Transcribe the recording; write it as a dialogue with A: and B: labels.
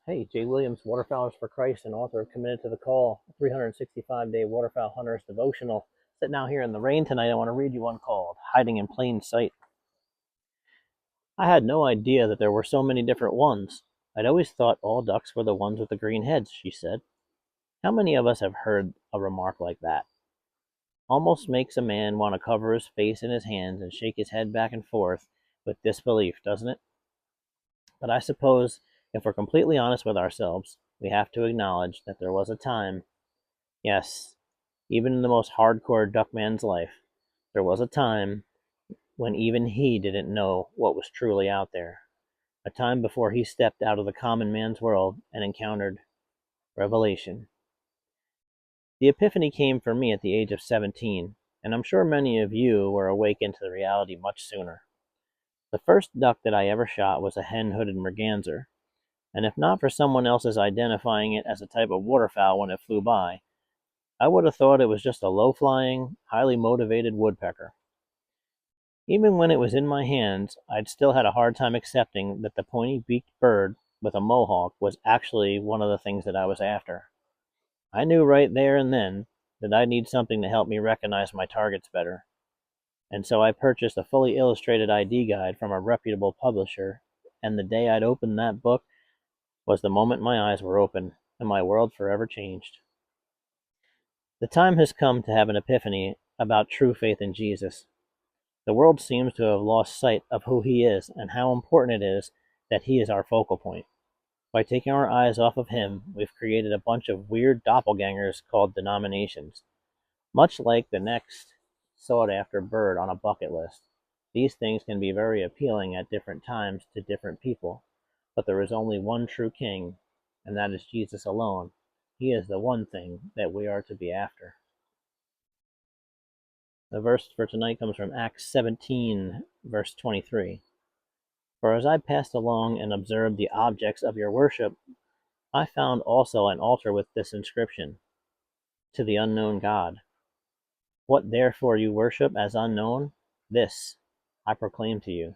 A: Hey, Jay Williams, Waterfowlers for Christ and author of Committed to the Call, 365-day waterfowl hunter's devotional. Sitting out here in the rain tonight, I want to read you one called Hiding in Plain Sight. I had no idea that there were so many different ones. I'd always thought all ducks were the ones with the green heads, she said. How many of us have heard a remark like that? Almost makes a man want to cover his face in his hands and shake his head back and forth with disbelief, doesn't it? But I suppose if we're completely honest with ourselves, we have to acknowledge that there was a time, yes, even in the most hardcore duckman's life, there was a time when even he didn't know what was truly out there. A time before he stepped out of the common man's world and encountered revelation. The epiphany came for me at the age of 17, and I'm sure many of you were awakened to the reality much sooner. The first duck that I ever shot was a hen-hooded merganser, and if not for someone else's identifying it as a type of waterfowl when it flew by, I would have thought it was just a low-flying, highly motivated woodpecker. Even when it was in my hands, I'd still had a hard time accepting that the pointy-beaked bird with a mohawk was actually one of the things that I was after. I knew right there and then that I'd need something to help me recognize my targets better, and so I purchased a fully illustrated ID guide from a reputable publisher, and the day I'd opened that book was the moment my eyes were open and my world forever changed. The time has come to have an epiphany about true faith in Jesus. The world seems to have lost sight of who he is and how important it is that he is our focal point. By taking our eyes off of him, we've created a bunch of weird doppelgangers called denominations. Much like the next sought-after bird on a bucket list, these things can be very appealing at different times to different people, but there is only one true king, and that is Jesus alone. He is the one thing that we are to be after. The verse for tonight comes from Acts 17, verse 23. For as I passed along and observed the objects of your worship, I found also an altar with this inscription, to the unknown God. What therefore you worship as unknown, this I proclaim to you.